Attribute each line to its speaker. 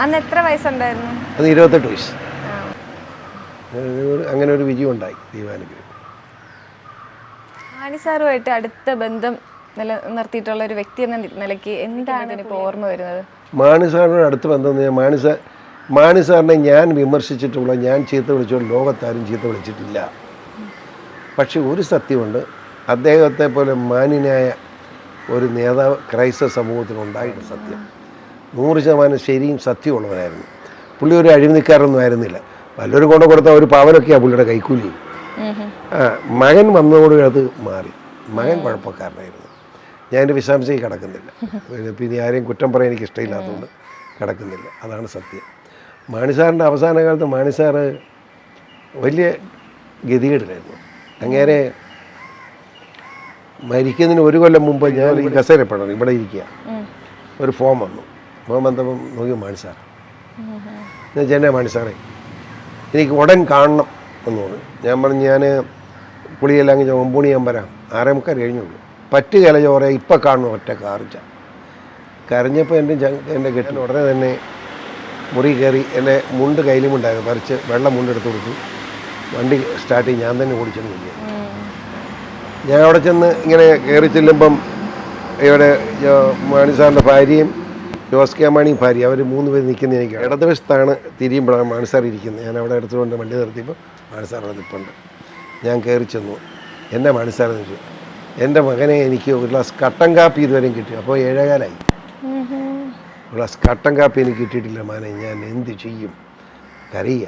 Speaker 1: അന്ന് എത്ര വയസ്സുണ്ടായിരുന്നു?
Speaker 2: അത് 28 വയസ്സ്. അങ്ങനെ ഒരു വിജയം ഉണ്ടായി ദൈവാനുഗ്രഹം.
Speaker 1: മാണി സാറുമായിട്ട് അടുത്ത ബന്ധം നിലനിർത്തിയിട്ടുള്ള ഒരു വ്യക്തി എന്ന നിലയ്ക്ക് എന്താണ് ഇപ്പോൾ ഓർമ്മ വരുന്നത്?
Speaker 2: മാണി സാറിനോട് അടുത്ത ബന്ധം എന്ന് പറഞ്ഞാൽ മാണി സാറിനെ ഞാൻ വിമർശിച്ചിട്ടുള്ള, ഞാൻ ചീത്ത വിളിച്ചുകൊണ്ട് ലോകത്താരും ചീത്ത വിളിച്ചിട്ടില്ല. പക്ഷെ ഒരു സത്യമുണ്ട്, അദ്ദേഹത്തെ പോലെ മാന്യനായ ഒരു നേതാവ് ക്രൈസ്തവ സമൂഹത്തിനുണ്ടായിട്ട് സത്യം 100% ശരിയും സത്യമുള്ളവരായിരുന്നു. പുള്ളി ഒരു അഴിമതിക്കാരൊന്നും ആയിരുന്നില്ല. വല്ലവരും കൊണ്ട് കൊടുത്ത ഒരു പവനൊക്കെയാണ് പുള്ളിയുടെ കൈക്കൂലി. മകൻ വന്നതോട് അത് മാറി. മകൻ കുഴപ്പക്കാരനായിരുന്നു. ഞാൻ എൻ്റെ വിശാംശയിൽ കിടക്കുന്നില്ല. പിന്നെ ആരെയും കുറ്റം പറയാൻ എനിക്ക് ഇഷ്ടമില്ലാത്തതുകൊണ്ട് കിടക്കുന്നില്ല. അതാണ് സത്യം. മാണി സാറിൻ്റെ അവസാന കാലത്ത് മാണി സാറ് വലിയ ഗതികേടിലായിരുന്നു. അങ്ങേരെ മരിക്കുന്നതിന് 1 കൊല്ലം മുമ്പ് ഞാൻ ഈ കസേരപ്പെടണം ഇവിടെ ഇരിക്കുക, ഒരു ഫോം വന്നു. ഫോം വന്നപ്പം നോക്കി മാണി സാർ. ഞാൻ ചെന്നൈ മാണി സാറേ എനിക്ക് ഉടൻ കാണണം എന്ന് പറഞ്ഞു. ഞാൻ പറഞ്ഞു ഞാൻ കുളിയെല്ലാം കഴിഞ്ഞ് 9 മണി ഞാൻ വരാം. 6:45 കഴിഞ്ഞുള്ളൂ. പറ്റുകയില്ല ചോറെ ഇപ്പം കാണണം. ഒറ്റ കാറിച്ച കരഞ്ഞപ്പോൾ എൻ്റെ കെട്ടിൽ ഉടനെ തന്നെ മുറി കയറി എൻ്റെ മുണ്ട് കയ്യിലുമുണ്ടായിരുന്നു. പറിച്ച് വെള്ളം മുണ്ടെടുത്ത് കൊടുത്തു. വണ്ടി സ്റ്റാർട്ട് ചെയ്ത് ഞാൻ തന്നെ ഓടിച്ചെന്ന് ഇല്ല. ഞാൻ അവിടെ ചെന്ന് ഇങ്ങനെ കയറി ചെല്ലുമ്പം ഇവിടെ മാണി സാറിൻ്റെ ഭാര്യയും ജോസ് കെ മാണിയും ഭാര്യ, അവർ 3 പേര് നിൽക്കുന്ന എനിക്ക് ഇടതുവശത്താണ്. തിരിയുമ്പോഴാണ് മാണി സാർ ഇരിക്കുന്നത്. ഞാൻ അവിടെ എടുത്തുകൊണ്ട് വണ്ടി നിർത്തിയപ്പോൾ മാണി സാർ അവിടെ നിൽപ്പുണ്ട്. ഞാൻ കയറി ചെന്നു. എൻ്റെ മാണി സാറെന്ന് വെച്ചു, എൻ്റെ മകനെ എനിക്ക് ഒരു ഗ്ലാസ് കട്ടൻ കാപ്പി ഇതുവരെയും കിട്ടി. അപ്പോൾ 7:15 ഒരു ഗ്ലാസ് കട്ടൻ കാപ്പി എനിക്ക് കിട്ടിയിട്ടില്ല. മാനെ ഞാൻ എന്ത് ചെയ്യും? കരയുക.